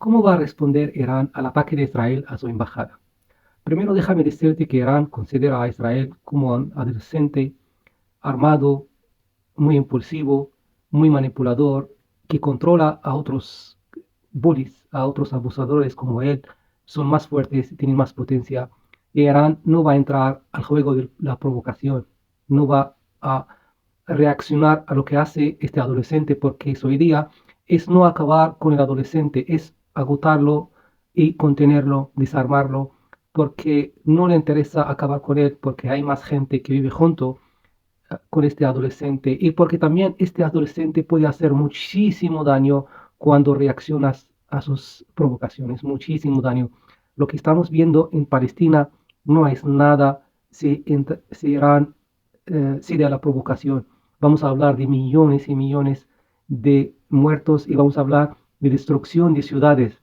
¿Cómo va a responder Irán al ataque de Israel a su embajada? Primero déjame decirte que Irán considera a Israel como un adolescente armado, muy impulsivo, muy manipulador, que controla a otros bullies, a otros abusadores como él, son más fuertes, tienen más potencia. Y Irán no va a entrar al juego de la provocación, no va a reaccionar a lo que hace este adolescente, porque su idea es no acabar con el adolescente, es agotarlo y contenerlo, desarmarlo, porque no le interesa acabar con él, porque hay más gente que vive junto con este adolescente y porque también este adolescente puede hacer muchísimo daño cuando reaccionas a sus provocaciones, muchísimo daño. Lo que estamos viendo en Palestina no es nada si Irán cede a la provocación. Vamos a hablar de millones y millones de muertos y vamos a hablar de destrucción de ciudades,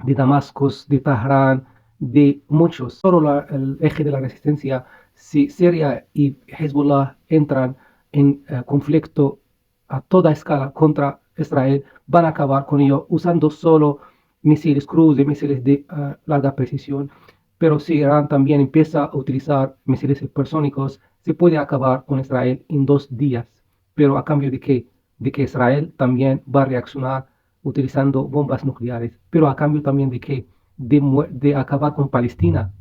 de Damasco, de Teherán, de muchos. Solo el eje de la resistencia, si Siria y Hezbollah entran en conflicto a toda escala contra Israel, van a acabar con ello usando solo misiles cruise, misiles de larga precisión. Pero si Irán también empieza a utilizar misiles hipersónicos, se puede acabar con Israel en 2 días. Pero a cambio de qué? De que Israel también va a reaccionar utilizando bombas nucleares, pero a cambio también de que de acabar con Palestina.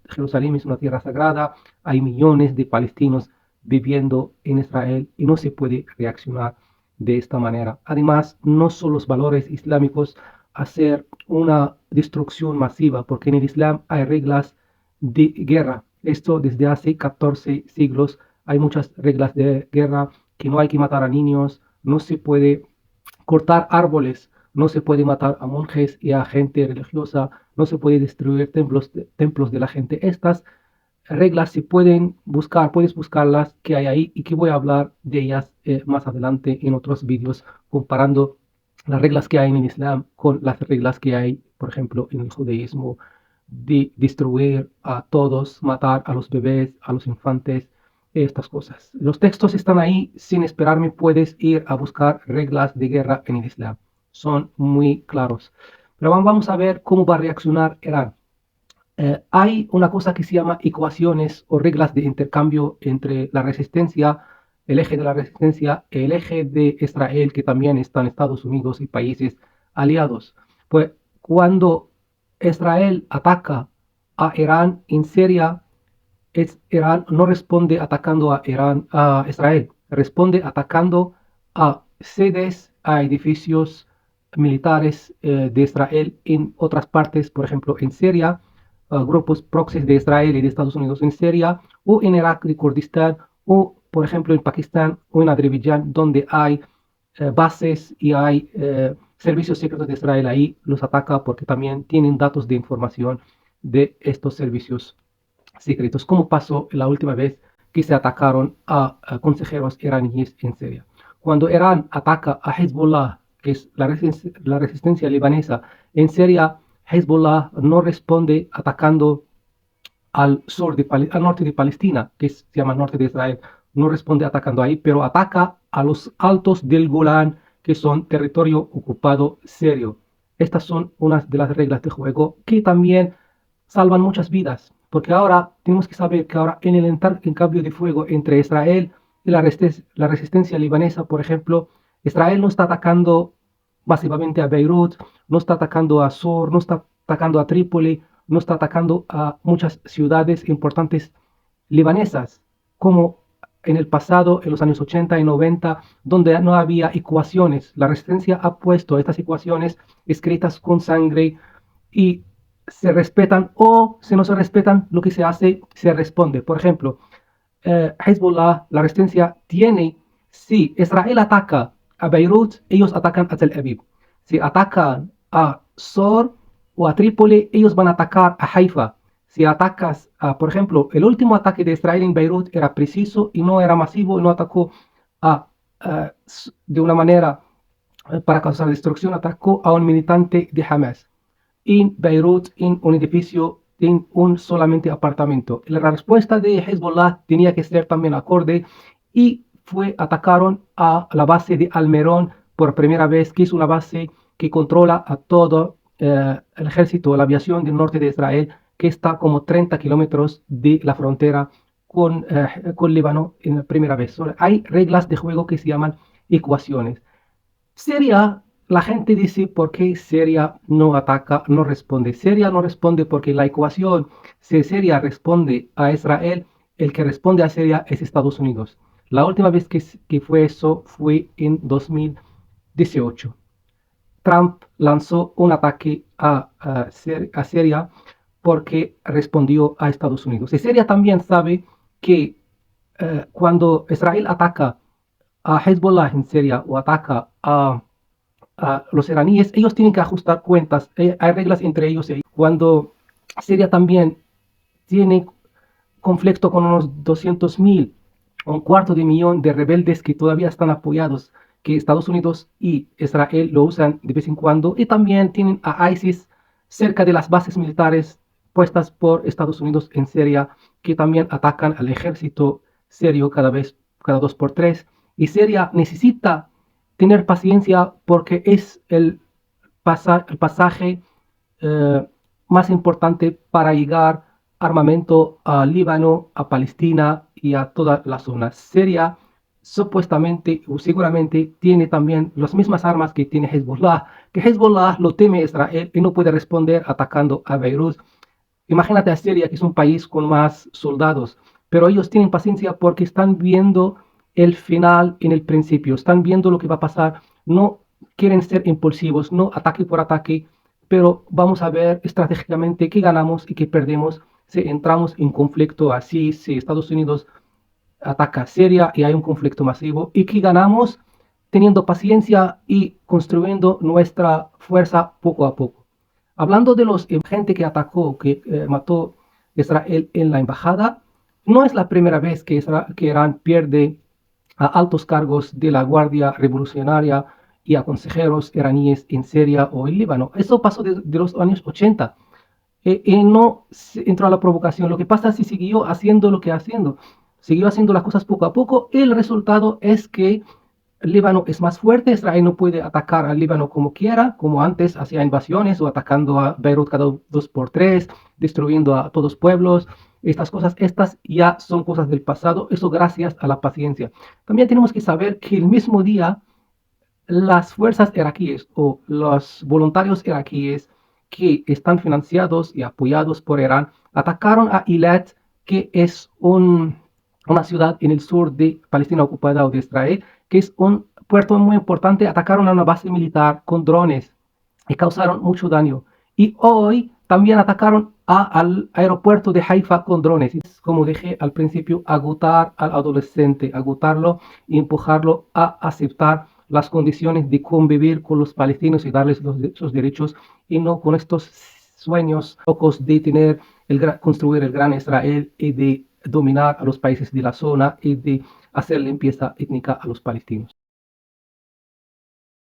Jerusalén es una tierra sagrada, hay millones de palestinos viviendo en Israel y no se puede reaccionar de esta manera. Además, no son los valores islámicos hacer una destrucción masiva, porque en el Islam hay reglas de guerra. Esto desde hace 14 siglos hay muchas reglas de guerra, que no hay que matar a niños, no se puede cortar árboles, no se puede matar a monjes y a gente religiosa, no se puede destruir templos de la gente. Estas reglas se pueden buscar, puedes buscarlas que hay ahí y que voy a hablar de ellas más adelante en otros vídeos comparando las reglas que hay en el Islam con las reglas que hay, por ejemplo, en el judaísmo, de destruir a todos, matar a los bebés, a los infantes, estas cosas. Los textos están ahí, sin esperarme puedes ir a buscar reglas de guerra en el Islam. Son muy claros. Pero vamos a ver cómo va a reaccionar Irán. Hay una cosa que se llama ecuaciones o reglas de intercambio entre la resistencia, el eje de la resistencia, el eje de Israel, que también está en Estados Unidos y países aliados. Pues cuando Israel ataca a Irán en Siria, Irán no responde atacando a Israel, responde atacando a sedes, a edificios militares de Israel en otras partes, por ejemplo en Siria, grupos proxies de Israel y de Estados Unidos en Siria, o en Irak y Kurdistán, o por ejemplo en Pakistán o en Azerbaiyán, donde hay bases y hay servicios secretos de Israel ahí, los ataca porque también tienen datos de información de estos servicios secretos, como pasó la última vez que se atacaron a consejeros iraníes en Siria. Cuando Irán ataca a Hezbollah, que es la resistencia libanesa en Siria, Hezbollah no responde atacando al norte de Palestina, que se llama norte de Israel, no responde atacando ahí, pero ataca a los altos del Golán, que son territorio ocupado sirio. Estas son unas de las reglas de juego que también salvan muchas vidas, porque ahora tenemos que saber que ahora en el cambio de fuego entre Israel y la resistencia libanesa, por ejemplo, Israel no está atacando masivamente a Beirut, no está atacando a Sur, no está atacando a Trípoli, no está atacando a muchas ciudades importantes libanesas, como en el pasado, en los años 80 y 90, donde no había ecuaciones. La resistencia ha puesto estas ecuaciones escritas con sangre y se respetan, o si no se respetan, lo que se hace, se responde. Por ejemplo, Hezbollah, la resistencia, tiene, si Israel ataca a Beirut, ellos atacan a Tel Aviv. Si atacan a Sor o a Trípoli, ellos van a atacar a Haifa. Si atacas, por ejemplo, el último ataque de Israel en Beirut era preciso y no era masivo y no atacó de una manera para causar destrucción, atacó a un militante de Hamas en Beirut, en un edificio, en un solamente apartamento. La respuesta de Hezbollah tenía que ser también acorde y atacaron a la base de Almerón por primera vez, que es una base que controla a todo el ejército, la aviación del norte de Israel, que está como 30 kilómetros de la frontera con Líbano en la primera vez. Hay reglas de juego que se llaman ecuaciones. Siria, la gente dice por qué Siria no ataca, no responde. Siria no responde porque la ecuación, si Siria responde a Israel, el que responde a Siria es Estados Unidos. La última vez que fue eso fue en 2018. Trump lanzó un ataque a Siria porque respondió a Estados Unidos. Y Siria también sabe que cuando Israel ataca a Hezbollah en Siria o ataca a los iraníes, ellos tienen que ajustar cuentas. Hay reglas entre ellos. Cuando Siria también tiene conflicto con unos 200.000, un cuarto de millón de rebeldes que todavía están apoyados, que Estados Unidos y Israel lo usan de vez en cuando, y también tienen a ISIS cerca de las bases militares puestas por Estados Unidos en Siria, que también atacan al ejército sirio cada 2 por 3. Y Siria necesita tener paciencia porque es el pasaje más importante para llegar armamento a Líbano, a Palestina y a toda la zona. Siria supuestamente o seguramente tiene también las mismas armas que tiene Hezbollah, que Hezbollah lo teme Israel y no puede responder atacando a Beirut. Imagínate a Siria, que es un país con más soldados, pero ellos tienen paciencia porque están viendo el final en el principio, están viendo lo que va a pasar, no quieren ser impulsivos, no ataque por ataque, pero vamos a ver estratégicamente qué ganamos y qué perdemos si entramos en conflicto así, si Estados Unidos ataca a Siria y hay un conflicto masivo, y qué ganamos teniendo paciencia y construyendo nuestra fuerza poco a poco. Hablando de los gente que atacó, que mató Israel en la embajada, no es la primera vez que Irán pierde a altos cargos de la Guardia Revolucionaria y a consejeros iraníes en Siria o en Líbano. Eso pasó de los años 80. Y no entró a la provocación. Lo que pasa es que siguió haciendo lo que haciendo. Siguió haciendo las cosas poco a poco. El resultado es que el Líbano es más fuerte. Israel no puede atacar al Líbano como quiera, como antes hacía invasiones o atacando a Beirut cada 2 por 3, destruyendo a todos pueblos. Estas cosas, estas ya son cosas del pasado. Eso gracias a la paciencia. También tenemos que saber que el mismo día las fuerzas iraquíes o los voluntarios iraquíes que están financiados y apoyados por Irán atacaron a Eilat, que es una ciudad en el sur de Palestina ocupada o de Israel, que es un puerto muy importante. Atacaron a una base militar con drones y causaron mucho daño. Y hoy también atacaron al aeropuerto de Haifa con drones. Es, como dije al principio, agotar al adolescente, agotarlo y empujarlo a aceptar las condiciones de convivir con los palestinos y darles sus derechos, y no con estos sueños locos de construir el gran Israel y de dominar a los países de la zona y de hacer limpieza étnica a los palestinos.